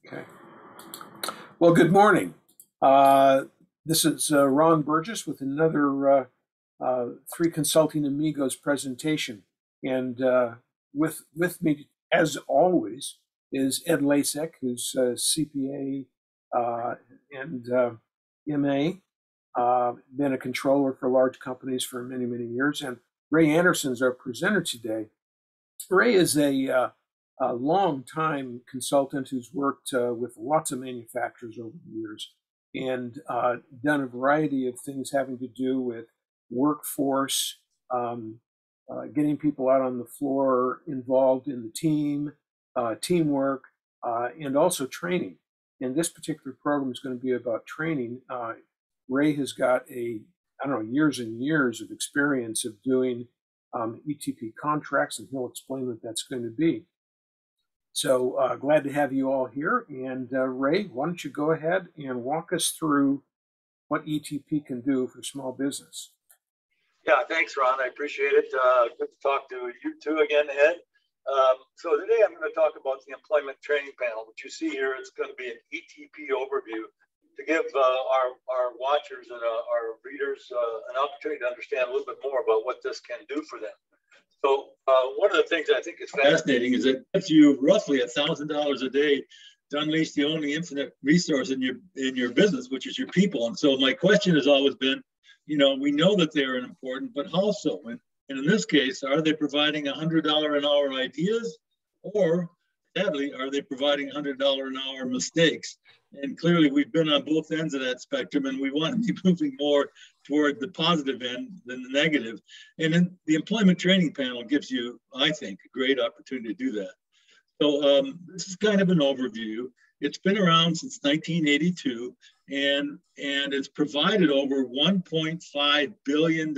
Okay. Well, good morning. This is Ron Burgess with another Three Consulting Amigos presentation. And with me, as always, is Ed Lasek, who's CPA and MA, been a controller for large companies for many, many years. And Ray Anderson's our presenter today. Ray is a long-time consultant who's worked with lots of manufacturers over the years and done a variety of things having to do with workforce, getting people out on the floor, involved in the team, teamwork, and also training. And this particular program is going to be about training. Ray has got I don't know, years and years of experience of doing ETP contracts, and he'll explain what that's going to be. So glad to have you all here. And Ray, why don't you go ahead and walk us through what ETP can do for small business? Yeah, thanks, Ron. I appreciate it. Good to talk to you too again, Ed. So today I'm going to talk about the employment training panel. What you see here is going to be an ETP overview to give our watchers and our readers an opportunity to understand a little bit more about what this can do for them. So one of the things I think is fascinating is it gives you roughly $1,000 a day to unleash the only infinite resource in your business, which is your people. And so my question has always been, we know that they're important, but how so? And in this case, are they providing $100 an hour ideas, or sadly, are they providing $100 an hour mistakes? And clearly, we've been on both ends of that spectrum, and we want to be moving more toward the positive end than the negative. And then the employment training panel gives you, I think, a great opportunity to do that. So this is kind of an overview. It's been around since 1982, and it's provided over $1.5 billion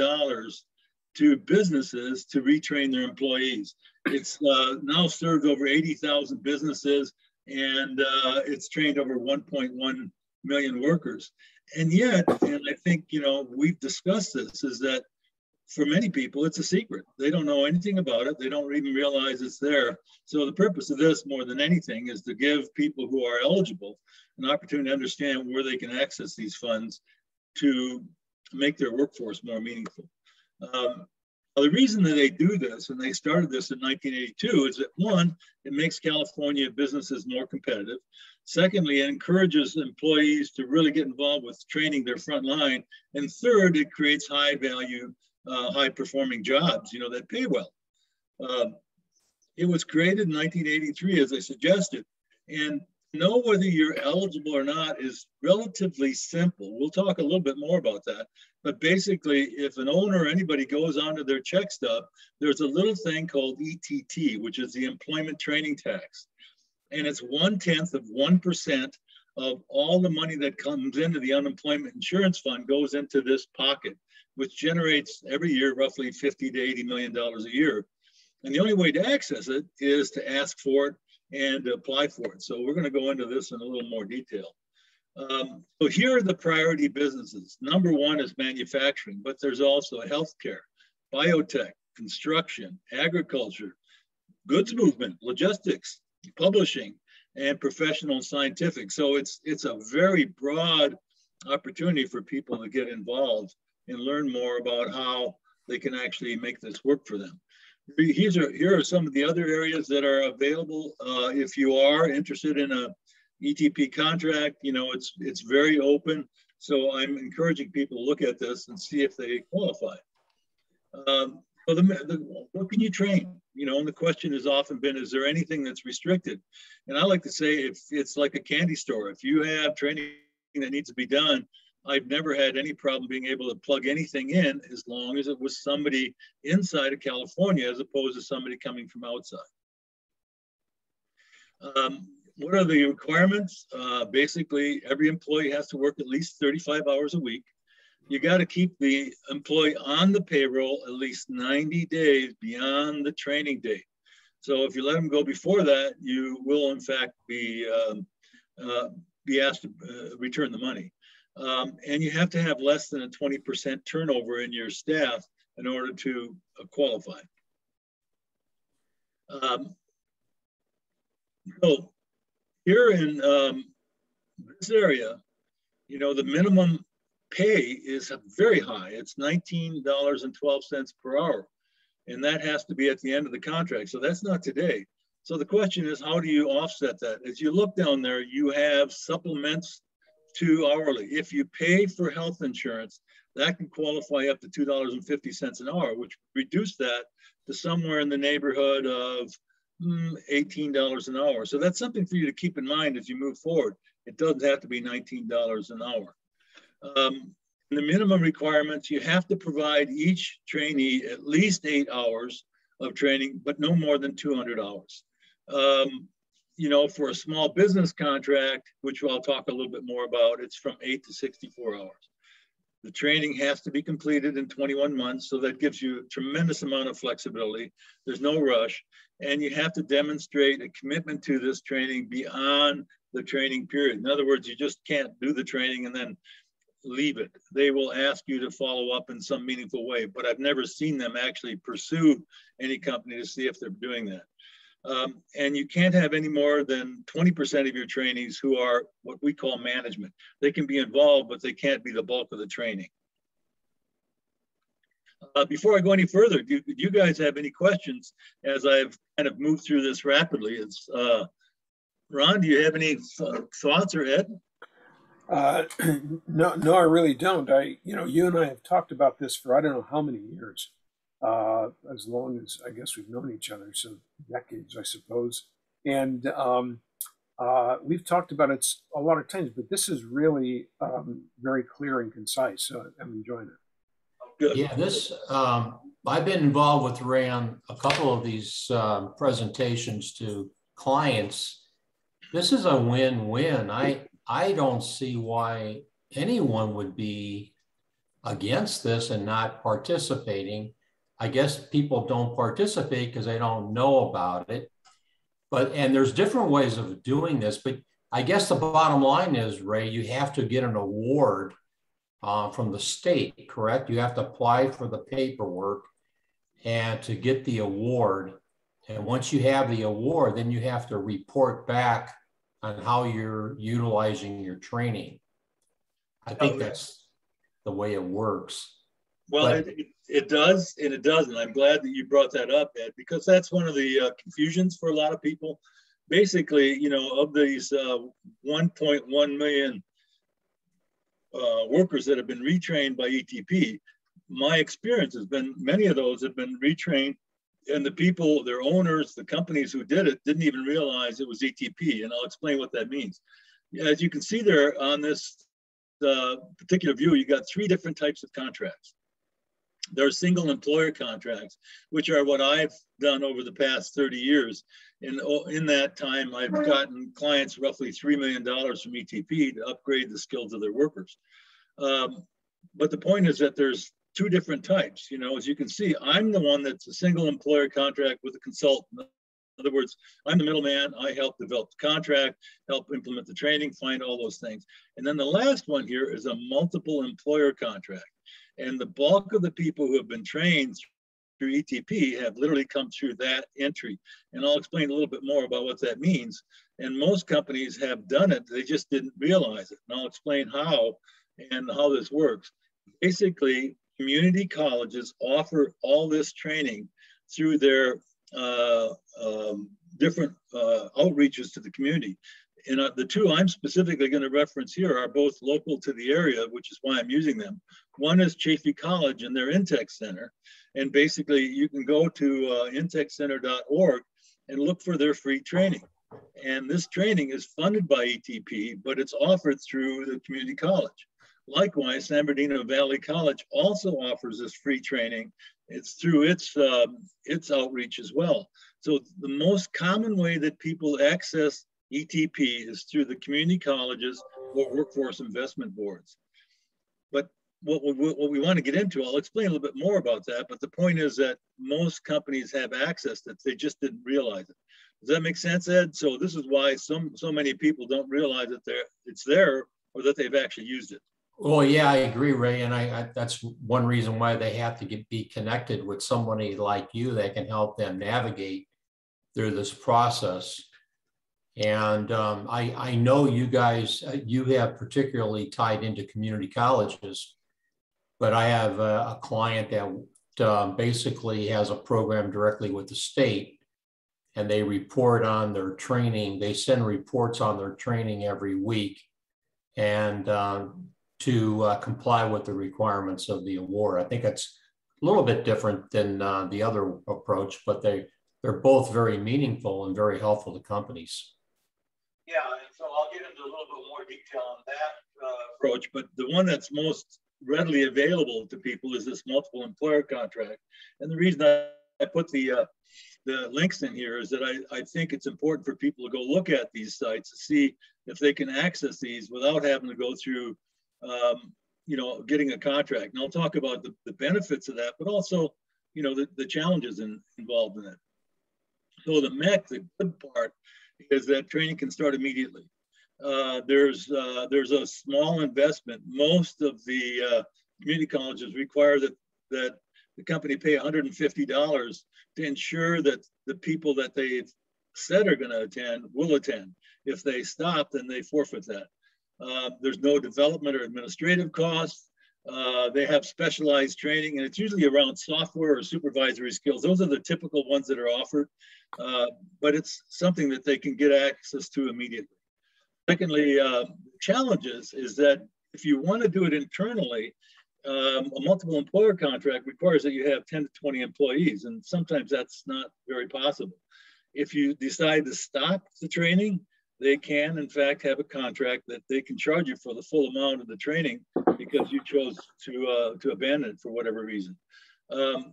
to businesses to retrain their employees. It's now served over 80,000 businesses, and it's trained over 1.1 million workers. And yet, and I think, we've discussed this, is that for many people, it's a secret. They don't know anything about it. They don't even realize it's there. So the purpose of this, more than anything, is to give people who are eligible an opportunity to understand where they can access these funds to make their workforce more meaningful. The reason that they do this, and they started this in 1982, is that one, it makes California businesses more competitive. Secondly, it encourages employees to really get involved with training their front line. And third, it creates high value, high performing jobs, that pay well. It was created in 1983, as I suggested, and to know whether you're eligible or not is relatively simple. We'll talk a little bit more about that. But basically, if an owner or anybody goes onto their check stub, there's a little thing called ETT, which is the employment training tax. And it's 0.1% of all the money that comes into the unemployment insurance fund goes into this pocket, which generates every year roughly $50 to $80 million a year. And the only way to access it is to ask for it and apply for it. So we're going to go into this in a little more detail. So here are the priority businesses. Number one is manufacturing, but there's also healthcare, biotech, construction, agriculture, goods movement, logistics, publishing, and professional and scientific. So it's a very broad opportunity for people to get involved and learn more about how they can actually make this work for them. Here are some of the other areas that are available. If you are interested in a ETP contract, it's very open. So I'm encouraging people to look at this and see if they qualify. What can you train? And the question has often been, is there anything that's restricted? And I like to say, if it's like a candy store, if you have training that needs to be done, I've never had any problem being able to plug anything in as long as it was somebody inside of California as opposed to somebody coming from outside. What are the requirements? Basically, every employee has to work at least 35 hours a week. You got to keep the employee on the payroll at least 90 days beyond the training date. So if you let them go before that, you will in fact be asked to return the money. And you have to have less than a 20% turnover in your staff in order to qualify. So Here in this area, you know, the minimum pay is very high. It's $19.12 per hour. And that has to be at the end of the contract. So that's not today. So the question is, how do you offset that? As you look down there, you have supplements to hourly. If you pay for health insurance, that can qualify up to $2.50 an hour, which reduce that to somewhere in the neighborhood of $18 an hour. So that's something for you to keep in mind as you move forward. It doesn't have to be $19 an hour. In the minimum requirements, you have to provide each trainee at least 8 hours of training, but no more than 200 hours. You know, for a small business contract, which I'll talk a little bit more about, it's from 8 to 64 hours. The training has to be completed in 21 months, so that gives you a tremendous amount of flexibility. There's no rush, and you have to demonstrate a commitment to this training beyond the training period. In other words, you just can't do the training and then leave it. They will ask you to follow up in some meaningful way, but I've never seen them actually pursue any company to see if they're doing that. And you can't have any more than 20% of your trainees who are what we call management. They can be involved, but they can't be the bulk of the training. Before I go any further, do you guys have any questions as I've kind of moved through this rapidly? It's Ron, do you have any thoughts, or Ed? No, I really don't. You and I have talked about this for I don't know how many years. As long as I guess we've known each other, so decades, I suppose. And we've talked about it a lot of times, but this is really very clear and concise. So I'm enjoying it. Good. Yeah, this I've been involved with Ray on a couple of these presentations to clients. This is a win-win. I don't see why anyone would be against this and not participating. I guess people don't participate because they don't know about it. And there's different ways of doing this, but I guess the bottom line is, Ray, you have to get an award from the state, correct? You have to apply for the paperwork and to get the award. And once you have the award, then you have to report back on how you're utilizing your training. I think that's the way it works. Well, it does and it doesn't. I'm glad that you brought that up, Ed, because that's one of the confusions for a lot of people. Basically, you know, of these 1.1 million workers that have been retrained by ETP, my experience has been many of those have been retrained, and the people, their owners, the companies who did it didn't even realize it was ETP, and I'll explain what that means. As you can see there on this particular view, you got 3 different types of contracts. There are single employer contracts, which are what I've done over the past 30 years. And in that time, I've gotten clients roughly $3 million from ETP to upgrade the skills of their workers. But the point is that there's 2 different types. You know, as you can see, I'm the one that's a single employer contract with a consultant. In other words, I'm the middleman. I help develop the contract, help implement the training, find all those things. And then the last one here is a multiple employer contract. And the bulk of the people who have been trained through ETP have literally come through that entry. And I'll explain a little bit more about what that means. And most companies have done it. They just didn't realize it. And I'll explain how and how this works. Basically, community colleges offer all this training through their different outreaches to the community. And the 2 I'm specifically going to reference here are both local to the area, which is why I'm using them. One is Chaffee College and their Intech Center. And basically, you can go to intechcenter.org and look for their free training. And this training is funded by ETP, but it's offered through the community college. Likewise, San Bernardino Valley College also offers this free training. It's through its outreach as well. So the most common way that people access ETP is through the community colleges or workforce investment boards. But what we want to get into, I'll explain a little bit more about that, but the point is that most companies have access that they just didn't realize it. Does that make sense, Ed? So this is why so many people don't realize that it's there or that they've actually used it. Well, yeah, I agree, Ray. And that's one reason why they have to be connected with somebody like you that can help them navigate through this process. And I know you guys, you have particularly tied into community colleges, but I have a client that basically has a program directly with the state, and they report on their training. They send reports on their training every week, and to comply with the requirements of the award. I think it's a little bit different than the other approach, but they're both very meaningful and very helpful to companies. Yeah, and so I'll get into a little bit more detail on that approach, but the one that's most readily available to people is this multiple employer contract. And the reason I put the links in here is that I think it's important for people to go look at these sites to see if they can access these without having to go through, getting a contract. And I'll talk about the benefits of that, but also, the challenges involved in it. So the good part is that training can start immediately. There's a small investment. Most of the community colleges require that the company pay $150 to ensure that the people that they said are going to attend will attend. If they stop, then they forfeit that. There's no development or administrative costs. They have specialized training, and it's usually around software or supervisory skills. Those are the typical ones that are offered, but it's something that they can get access to immediately. Secondly, challenges is that if you want to do it internally, a multiple employer contract requires that you have 10 to 20 employees, and sometimes that's not very possible. If you decide to stop the training, they can, in fact, have a contract that they can charge you for the full amount of the training because you chose to abandon it for whatever reason.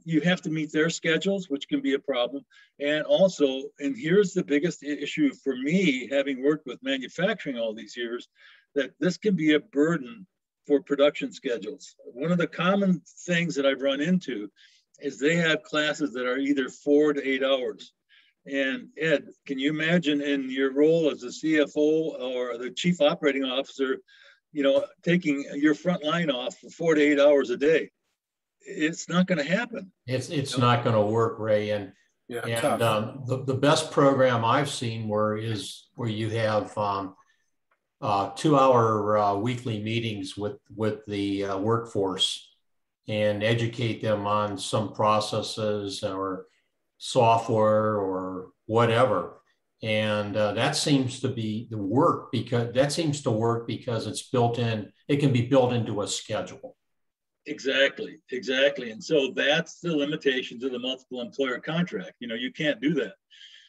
You have to meet their schedules, which can be a problem. And also, and here's the biggest issue for me, having worked with manufacturing all these years, that this can be a burden for production schedules. One of the common things that I've run into is they have classes that are either 4 to 8 hours. And Ed, can you imagine in your role as a CFO or the chief operating officer, taking your front line off for 4 to 8 hours a day? It's not going to happen. It's not going to work, Ray. And the best program I've seen where you have 2-hour weekly meetings with the workforce and educate them on some processes or software or whatever. And that seems to be work because it's built in, it can be built into a schedule. Exactly. And so that's the limitations of the multiple employer contract. You can't do that.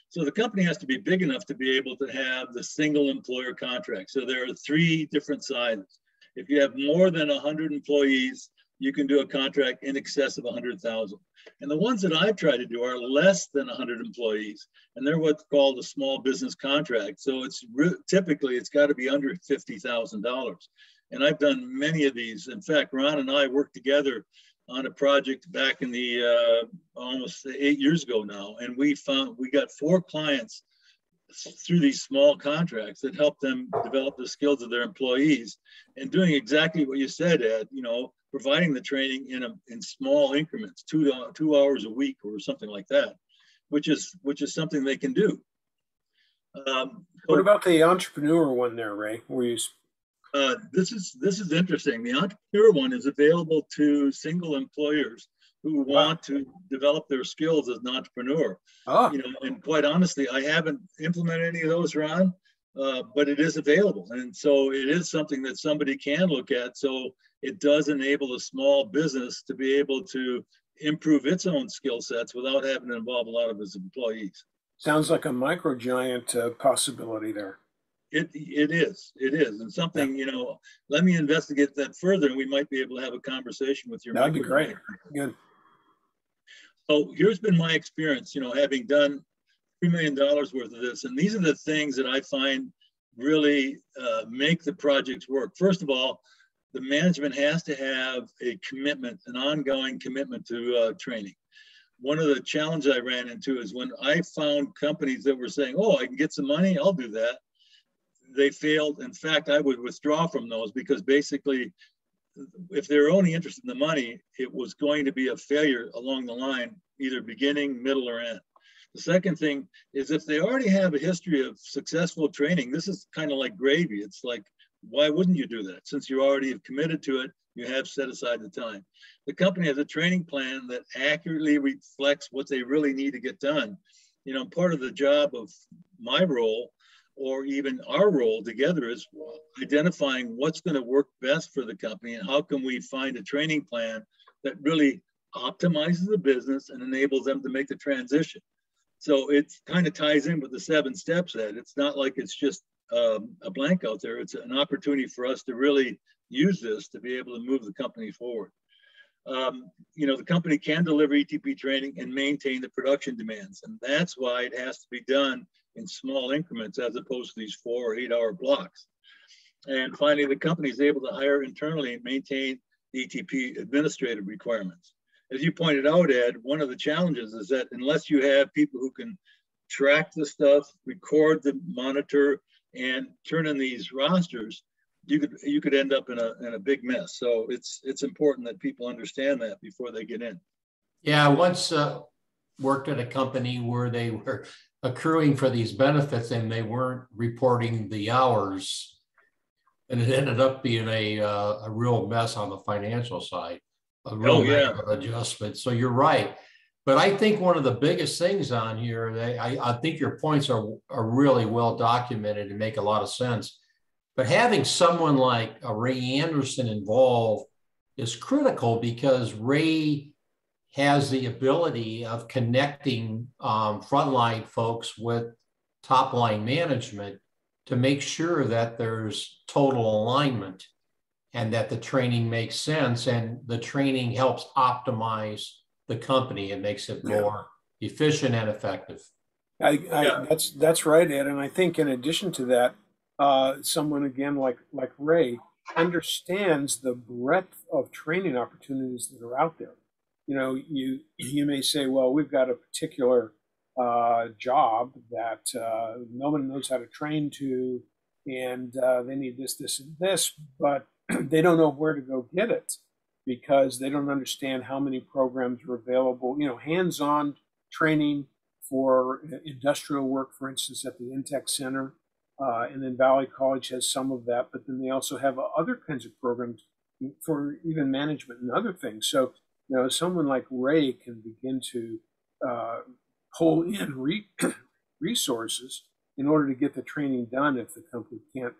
So the company has to be big enough to be able to have the single employer contract. So there are 3 different sizes. If you have more than 100 employees, you can do a contract in excess of 100,000. And the ones that I've tried to do are less than 100 employees, and they're what's called a small business contract. So typically it's got to be under $50,000. And I've done many of these. In fact, Ron and I worked together on a project back in the almost 8 years ago now, and we got 4 clients through these small contracts that helped them develop the skills of their employees, and doing exactly what you said, Ed. Providing the training in small increments, 2 hours a week or something like that, which is something they can do. What about the entrepreneur one there, Ray? This is interesting. The entrepreneur one is available to single employers who want to develop their skills as an entrepreneur. And quite honestly, I haven't implemented any of those, Ron, but it is available. And so it is something that somebody can look at. So it does enable a small business to be able to improve its own skill sets without having to involve a lot of its employees. Sounds like a micro giant possibility there. It is, and something, let me investigate that further, and we might be able to have a conversation with your. That'd be great. Good. So here's been my experience, having done $3 million worth of this, and these are the things that I find really make the projects work. First of all, the management has to have a commitment, an ongoing commitment to training. One of the challenges I ran into is when I found companies that were saying, "Oh, I can get some money, I'll do that." They failed. In fact, I would withdraw from those because basically, if they're only interested in the money, it was going to be a failure along the line, either beginning, middle, or end. The second thing is if they already have a history of successful training, this is kind of like gravy. It's like, why wouldn't you do that? Since you already have committed to it, you have set aside the time. The company has a training plan that accurately reflects what they really need to get done. You know, part of the job of my role, or even our role together, is identifying what's going to work best for the company and how can we find a training plan that really optimizes the business and enables them to make the transition. So it kind of ties in with the 7 steps, Ed. It's not like it's just a blank out there. It's an opportunity for us to really use this to be able to move the company forward. You know, the company can deliver ETP training and maintain the production demands. And that's why it has to be done in small increments as opposed to these 4 or 8 hour blocks. And finally, the company is able to hire internally and maintain the ETP administrative requirements. As you pointed out, Ed, one of the challenges is that unless you have people who can track the stuff, record the monitor, and turn in these rosters, you could end up in a big mess. So it's important that people understand that before they get in. Yeah, I once worked at a company where they were accruing for these benefits and they weren't reporting the hours, and it ended up being a real mess on the financial side, a real negative adjustment. So you're right. But I think one of the biggest things on here, I think your points are really well documented and make a lot of sense. But having someone like Ray Anderson involved is critical because Ray has the ability of connecting frontline folks with top-line management to make sure that there's total alignment and that the training makes sense and the training helps optimize the company and makes it more efficient and effective. That's right, Ed. And I think in addition to that, someone again like Ray understands the breadth of training opportunities that are out there. You know, you may say, well, we've got a particular job that no one knows how to train to, and they need this, this, and this, but they don't know where to go get it because they don't understand how many programs are available. You know, hands-on training for industrial work, for instance, at the Intech Center, and then Valley College has some of that, but then they also have other kinds of programs for even management and other things. So, you know, someone like Ray can begin to pull in resources in order to get the training done if the company can't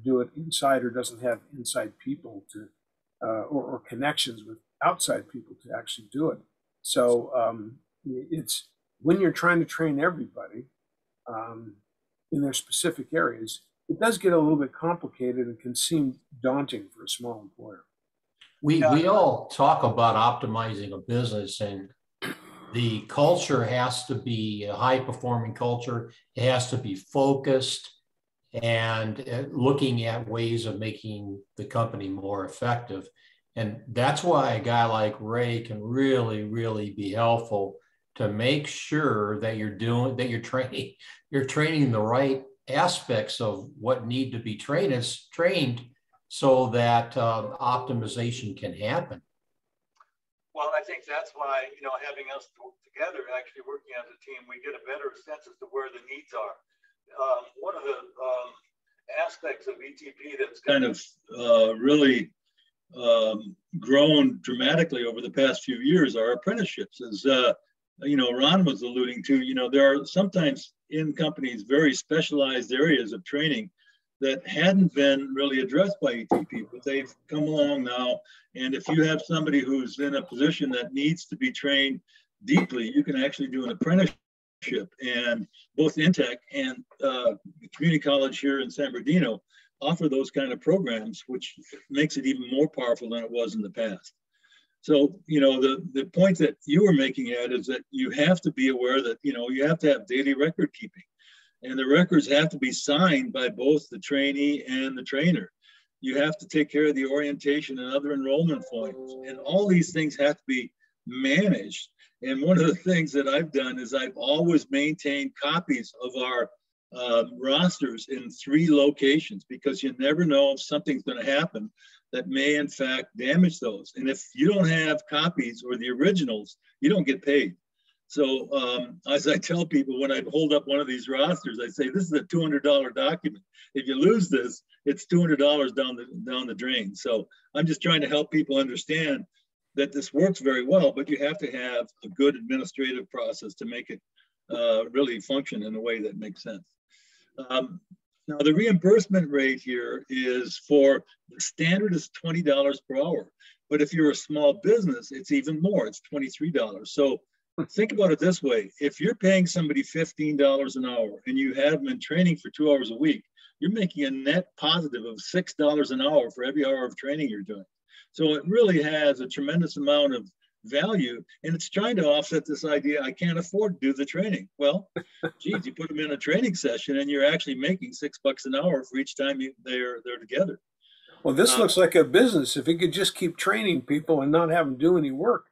do it inside or doesn't have inside people to or connections with outside people to actually do it. So it's when you're trying to train everybody in their specific areas, it does get a little bit complicated and can seem daunting for a small employer. We all talk about optimizing a business, and the culture has to be a high-performing culture. It has to be focused and looking at ways of making the company more effective. And that's why a guy like Ray can really, really be helpful to make sure that you're training the right aspects of what need to be trained so that optimization can happen. Well, I think that's why, you know, having us together, actually working as a team, we get a better sense as to where the needs are. One of the aspects of ETP that's kind of really grown dramatically over the past few years are apprenticeships. As you know, Ron was alluding to, you know, there are sometimes in companies very specialized areas of training that hadn't been really addressed by ETP, but they've come along now. And if you have somebody who's in a position that needs to be trained deeply, you can actually do an apprenticeship. And both Intech and community college here in San Bernardino offer those kind of programs, which makes it even more powerful than it was in the past. So, you know, the point that you were making, Ed, is that you have to be aware that, you know, you have to have daily record keeping. And the records have to be signed by both the trainee and the trainer. You have to take care of the orientation and other enrollment points. And all these things have to be managed. And one of the things that I've done is I've always maintained copies of our rosters in 3 locations, because you never know if something's going to happen that may in fact damage those. And if you don't have copies or the originals, you don't get paid. So as I tell people when I hold up one of these rosters, I say, this is a $200 document. If you lose this, it's $200 down the drain. So I'm just trying to help people understand that this works very well, but you have to have a good administrative process to make it really function in a way that makes sense. Now the reimbursement rate here is for, the standard is $20 per hour. But if you're a small business, it's even more, it's $23. So think about it this way. If you're paying somebody $15 an hour and you have them in training for 2 hours a week, you're making a net positive of $6 an hour for every hour of training you're doing. So it really has a tremendous amount of value, and it's trying to offset this idea, I can't afford to do the training. Well, geez, you put them in a training session and you're actually making $6 an hour for each time they're together. Well, this looks like a business. If it could just keep training people and not have them do any work.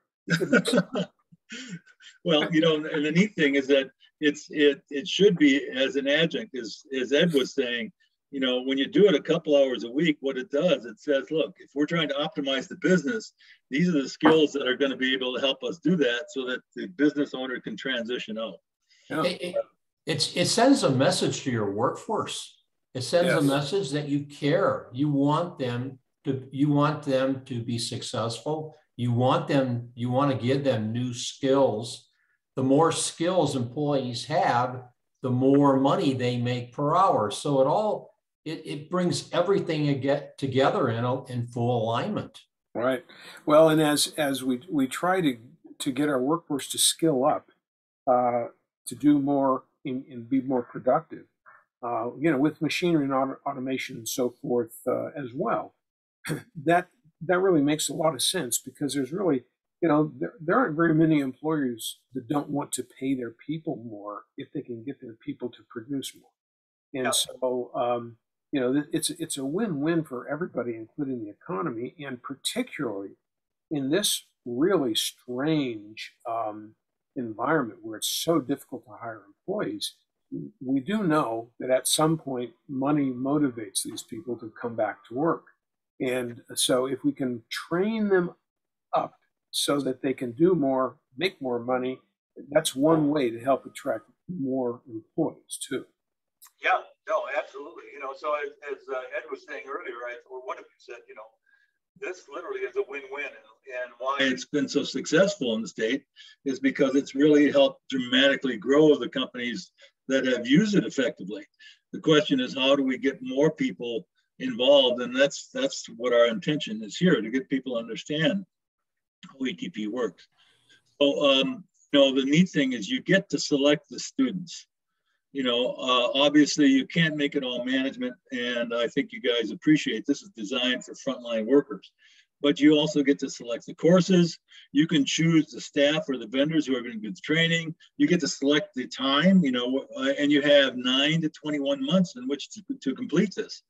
Well, you know, and the neat thing is that it should be as an adjunct, as Ed was saying. You know, when you do it a couple hours a week, what it does, it says, look, if we're trying to optimize the business, these are the skills that are going to be able to help us do that so that the business owner can transition out. Yeah. It sends a message to your workforce. It sends a message that you care. You want them to be successful. You want to give them new skills. The more skills employees have, the more money they make per hour. So it brings everything together in full alignment. Right. Well, and as we try to get our workforce to skill up, to do more and be more productive, you know, with machinery and automation and so forth as well, that really makes a lot of sense, because there's really, you know, there aren't very many employers that don't want to pay their people more if they can get their people to produce more. And so, you know, it's a win-win for everybody, including the economy, and particularly in this really strange environment where it's so difficult to hire employees. We do know that at some point money motivates these people to come back to work. And so if we can train them up so that they can do more, make more money, that's one way to help attract more employees too. Yeah, no, absolutely. You know, so as Ed was saying earlier, right, or one of you said, you know, this literally is a win-win. And why it's been so successful in the state is because it's really helped dramatically grow the companies that have used it effectively. The question is, how do we get more people involved? And that's what our intention is here, to get people to understand how ETP works. So, you know, the neat thing is you get to select the students. You know, obviously you can't make it all management, and I think you guys appreciate this is designed for frontline workers. But you also get to select the courses. You can choose the staff or the vendors who are going to do the training. You get to select the time, you know, and you have 9 to 21 months in which to complete this.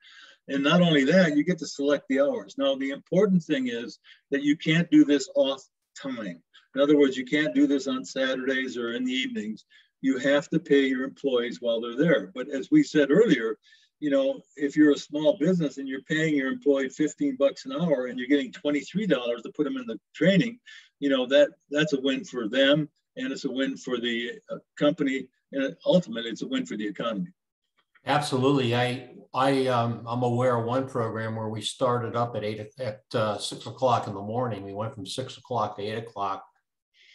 And not only that, you get to select the hours. Now, the important thing is that you can't do this off time. In other words, you can't do this on Saturdays or in the evenings. You have to pay your employees while they're there. But as we said earlier, you know, if you're a small business and you're paying your employee $15 an hour and you're getting $23 to put them in the training, you know, that's a win for them, and it's a win for the company, and ultimately it's a win for the economy. Absolutely. I'm aware of one program where we started up at 6 o'clock in the morning. We went from 6 o'clock to 8 o'clock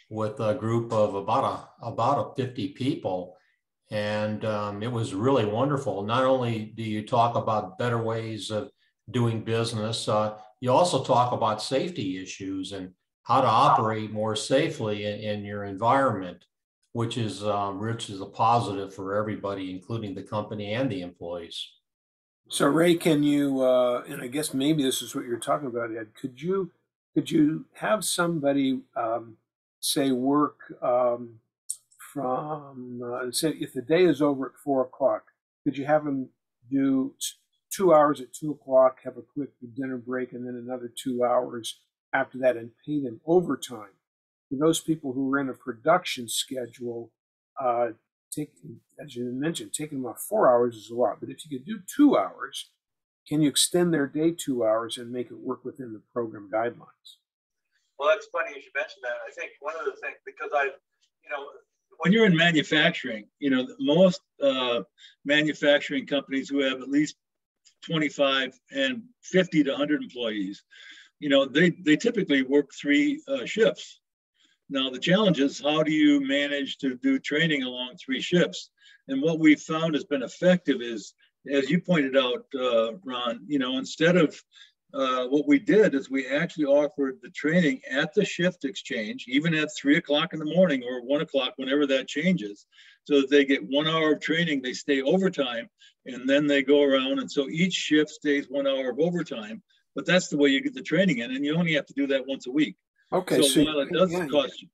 with a group of about 50 people. And it was really wonderful. Not only do you talk about better ways of doing business, you also talk about safety issues and how to operate more safely in your environment, which is a positive for everybody, including the company and the employees. So Ray, can you, and I guess maybe this is what you're talking about, Ed, could you have somebody say work from, say if the day is over at 4 o'clock, could you have them do 2 hours at 2 o'clock, have a quick dinner break, and then another 2 hours after that, and pay them overtime? For those people who are in a production schedule, as you mentioned, taking them off 4 hours is a lot. But if you could do 2 hours, can you extend their day 2 hours and make it work within the program guidelines? Well, it's funny you should mention that. I think one of the things, because I've you know, when you're in manufacturing, most manufacturing companies who have at least 25 and 50 to 100 employees, they typically work 3 shifts. Now, the challenge is, how do you manage to do training along 3 shifts? And what we've found has been effective is, as you pointed out, Ron, instead of what we did is we actually offered the training at the shift exchange, even at 3 o'clock in the morning or 1 o'clock, whenever that changes, so that they get 1 hour of training, they stay overtime, and then they go around. And so each shift stays 1 hour of overtime, but that's the way you get the training in, and you only have to do that once a week. Okay, so while it does cost you,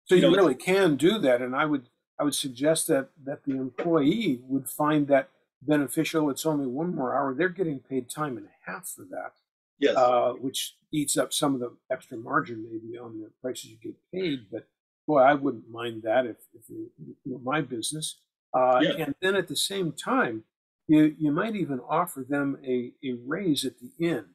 so you really can do that, and I would suggest that the employee would find that beneficial. It's only 1 more hour. They're getting paid time and a half for that. yes, Which eats up some of the extra margin maybe on the prices you get paid. But boy, I wouldn't mind that if it were my business. Yeah. And then at the same time, you might even offer them a raise at the end,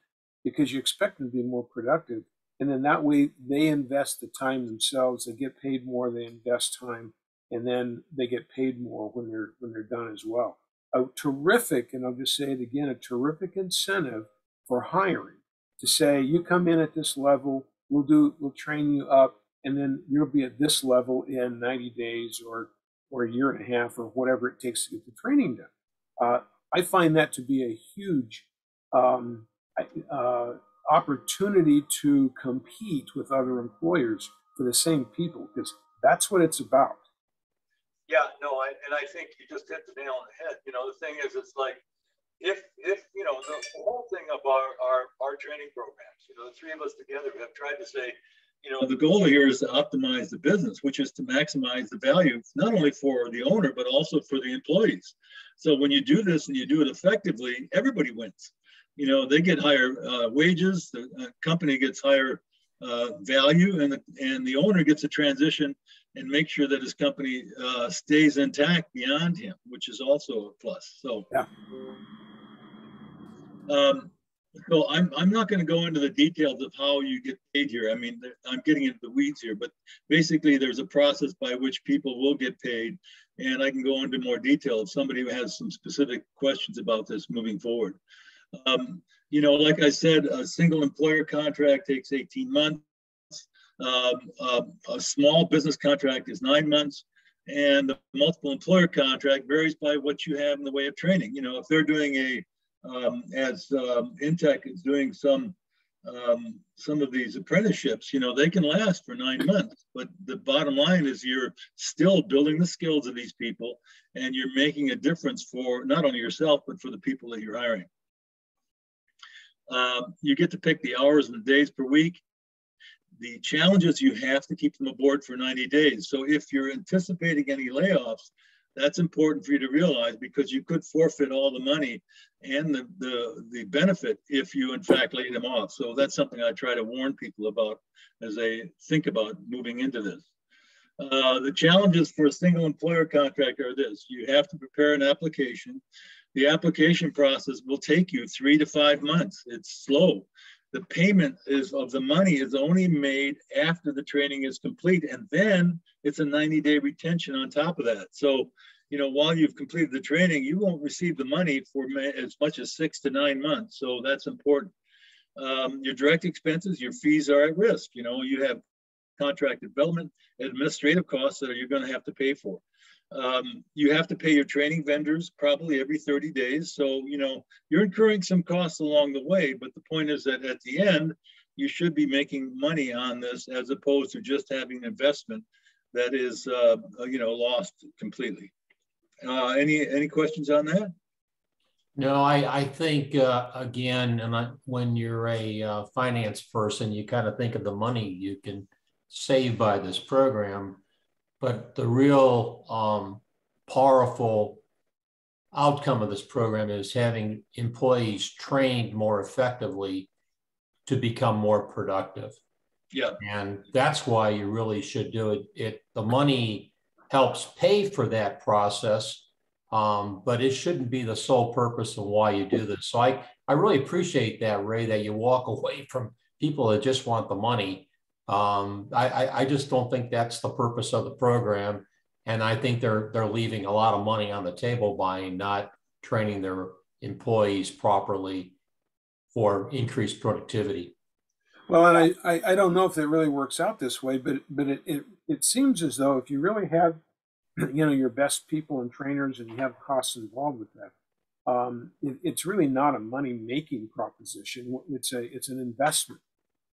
because you expect them to be more productive. And then that way they invest the time themselves. They get paid more, they invest time, and then they get paid more when they're done as well. A terrific, and I'll just say it again, a terrific incentive for hiring, to say, you come in at this level, we'll train you up, and then you'll be at this level in 90 days or a year and a half, or whatever it takes to get the training done. I find that to be a huge opportunity to compete with other employers for the same people, because that's what it's about. Yeah, no, and I think you just hit the nail on the head. The thing is, it's like, if the whole thing of our training programs, the 3 of us together have tried to say, the goal here is to optimize the business, which is to maximize the value, not only for the owner, but also for the employees. So when you do this and you do it effectively, everybody wins. They get higher wages, the company gets higher value, and the owner gets a transition and make sure that his company stays intact beyond him, which is also a plus. So, yeah. So I'm not going to go into the details of how you get paid here. I mean, I'm getting into the weeds here, but basically there's a process by which people will get paid, and I can go into more detail if somebody has some specific questions about this moving forward. Like I said, a single employer contract takes 18 months. A small business contract is 9 months, and the multiple employer contract varies by what you have in the way of training. If they're doing as Intech is doing some of these apprenticeships, they can last for 9 months. But the bottom line is, you're still building the skills of these people, and you're making a difference for not only yourself, but for the people that you're hiring. You get to pick the hours and the days per week. The challenge is you have to keep them aboard for 90 days. So if you're anticipating any layoffs, that's important for you to realize, because you could forfeit all the money and the benefit if you in fact lay them off. So that's something I try to warn people about as they think about moving into this. The challenges for a single employer contract are this: you have to prepare an application. The application process will take you 3 to 5 months. It's slow. The payment of the money is only made after the training is complete, and then it's a 90-day retention on top of that. So, while you've completed the training, you won't receive the money for as much as 6 to 9 months. So that's important. Your direct expenses, your fees are at risk. You have contract development, administrative costs that you're going to have to pay for. You have to pay your training vendors probably every 30 days. So, you're incurring some costs along the way, but the point is that at the end, you should be making money on this, as opposed to just having an investment that is, lost completely. Any questions on that? No, I think, again, when you're a finance person, you kind of think of the money you can save by this program. But the real powerful outcome of this program is having employees trained more effectively to become more productive. Yeah. And that's why you really should do it. The money helps pay for that process, but it shouldn't be the sole purpose of why you do this. So I really appreciate that, Ray, that you walk away from people that just want the money I just don't think that's the purpose of the program. And I think they're leaving a lot of money on the table by not training their employees properly for increased productivity. Well, and I don't know if it really works out this way, but it seems as though if you really have, you know, your best people and trainers and you have costs involved with that, it's really not a money-making proposition. It's an investment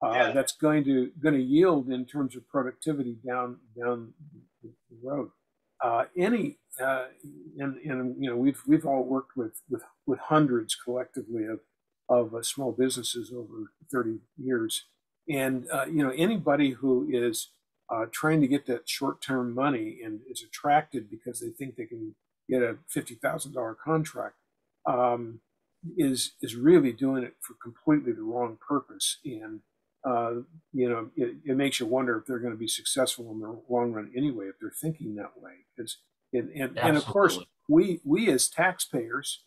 that's going to yield in terms of productivity down the road. And you know, we've all worked with hundreds collectively of small businesses over 30 years, and you know, anybody who is trying to get that short-term money and is attracted because they think they can get a $50,000 contract is really doing it for completely the wrong purpose. And you know, it makes you wonder if they're going to be successful in the long run anyway, if they're thinking that way. Because and of course, we as taxpayers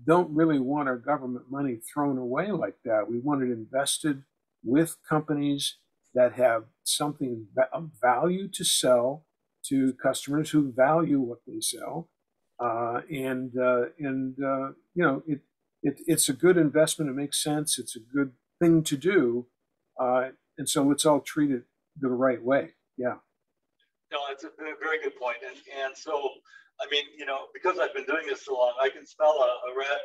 don't really want our government money thrown away like that. We want it invested with companies that have something of value to sell to customers who value what they sell. You know, it's a good investment. It makes sense. It's a good thing to do. And so let's all treat it the right way. Yeah. No, that's a very good point. And so, I mean, you know, because I've been doing this so long, I can smell a rat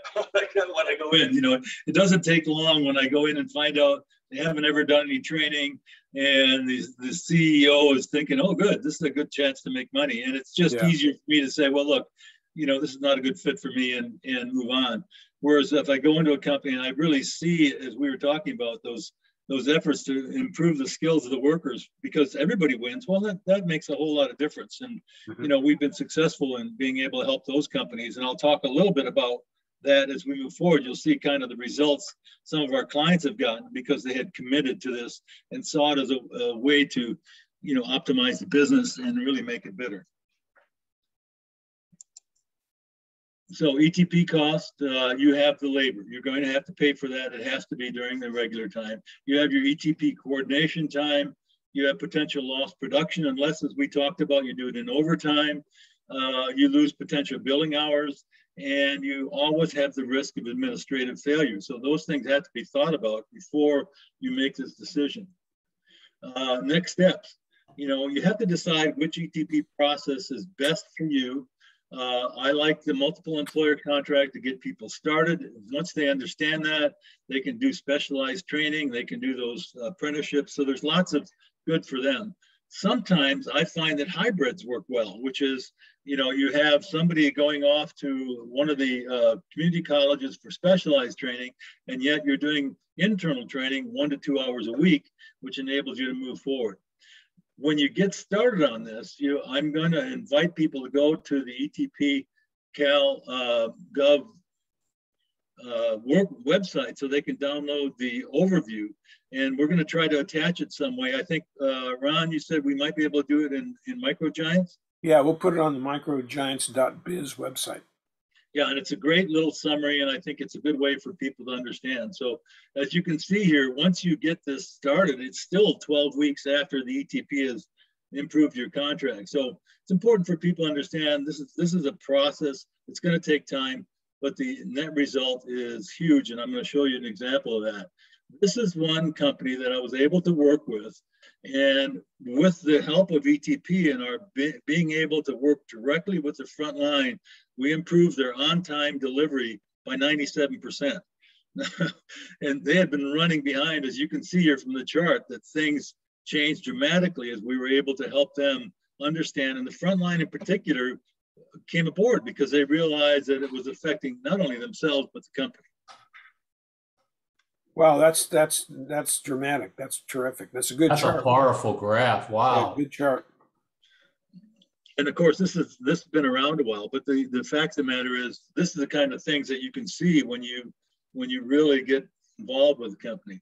when I go in. You know, it doesn't take long when I go in and find out they haven't ever done any training, and the CEO is thinking, oh, good, this is a good chance to make money. And it's just easier for me to say, well, look, you know, this is not a good fit for me, and move on. Whereas if I go into a company and I really see, as we were talking about, those efforts to improve the skills of the workers, because everybody wins, well, that makes a whole lot of difference. And, you know, we've been successful in being able to help those companies. And I'll talk a little bit about that as we move forward. You'll see kind of the results some of our clients have gotten because they had committed to this and saw it as a way to, you know, optimize the business and really make it better. So ETP cost, you have the labor. You're going to have to pay for that. It has to be during the regular time. You have your ETP coordination time. You have potential lost production, unless, as we talked about, you do it in overtime. You lose potential billing hours, and you always have the risk of administrative failure. So those things have to be thought about before you make this decision. Next steps, you know, you have to decide which ETP process is best for you. I like the multiple employer contract to get people started. Once they understand that, they can do specialized training. They can do those apprenticeships. So there's lots of good for them. Sometimes I find that hybrids work well, which is, you know, you have somebody going off to one of the community colleges for specialized training, and yet you're doing internal training 1 to 2 hours a week, which enables you to move forward. When you get started on this, I'm going to invite people to go to the ETP Cal Gov website so they can download the overview, and we're going to try to attach it some way. I think, Ron, you said we might be able to do it in MicroGiants? Yeah, we'll put it on the microgiants.biz website. Yeah, and it's a great little summary, and I think it's a good way for people to understand. So as you can see here, once you get this started, it's still 12 weeks after the ETP has improved your contract. So it's important for people to understand this is a process. It's going to take time, but the net result is huge, and I'm going to show you an example of that. This is one company that I was able to work with, and with the help of ETP and our being able to work directly with the front line, we improved their on-time delivery by 97%. And they had been running behind, as you can see here from the chart, that things changed dramatically as we were able to help them understand. And the front line in particular came aboard because they realized that it was affecting not only themselves, but the company. Wow, that's dramatic. That's terrific. That's a good chart. That's a powerful graph. Wow. Yeah, good chart. And of course, this has been around a while, but the fact of the matter is, this is the kind of things that you can see when you really get involved with the company.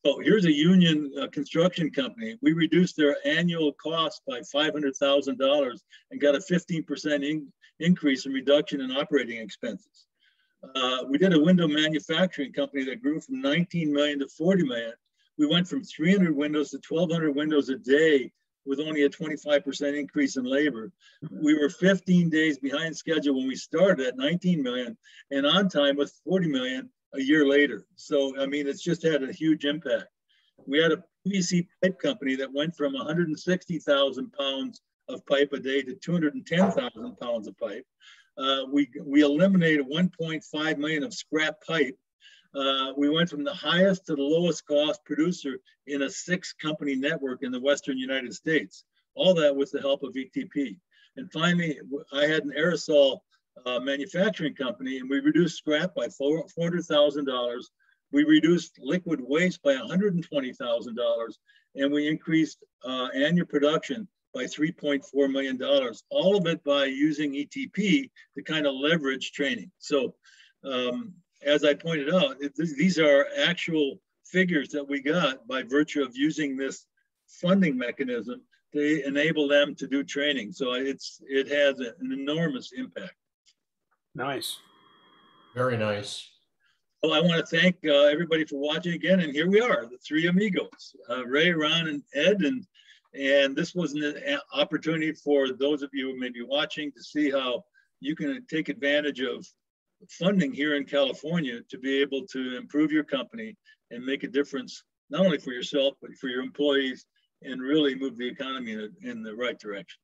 So here's a union construction company. We reduced their annual cost by $500,000 and got a 15% increase in reduction in operating expenses. We did a window manufacturing company that grew from 19 million to 40 million. We went from 300 windows to 1,200 windows a day with only a 25% increase in labor. We were 15 days behind schedule when we started at 19 million and on time with 40 million a year later. So, I mean, it's just had a huge impact. We had a PVC pipe company that went from 160,000 pounds of pipe a day to 210,000 pounds of pipe. We eliminated 1.5 million of scrap pipe. We went from the highest to the lowest cost producer in a 6-company network in the Western United States. All that with the help of ETP. And finally, I had an aerosol manufacturing company, and we reduced scrap by $400,000. We reduced liquid waste by $120,000, and we increased annual production by $3.4 million, all of it by using ETP to kind of leverage training. So as I pointed out, these are actual figures that we got by virtue of using this funding mechanism to enable them to do training. So it has an enormous impact. Nice. Very nice. Well, I want to thank everybody for watching again. And here we are, the three amigos, Ray, Ron, and Ed. And this was an opportunity for those of you who may be watching to see how you can take advantage of funding here in California to be able to improve your company and make a difference, not only for yourself, but for your employees, and really move the economy in the right direction.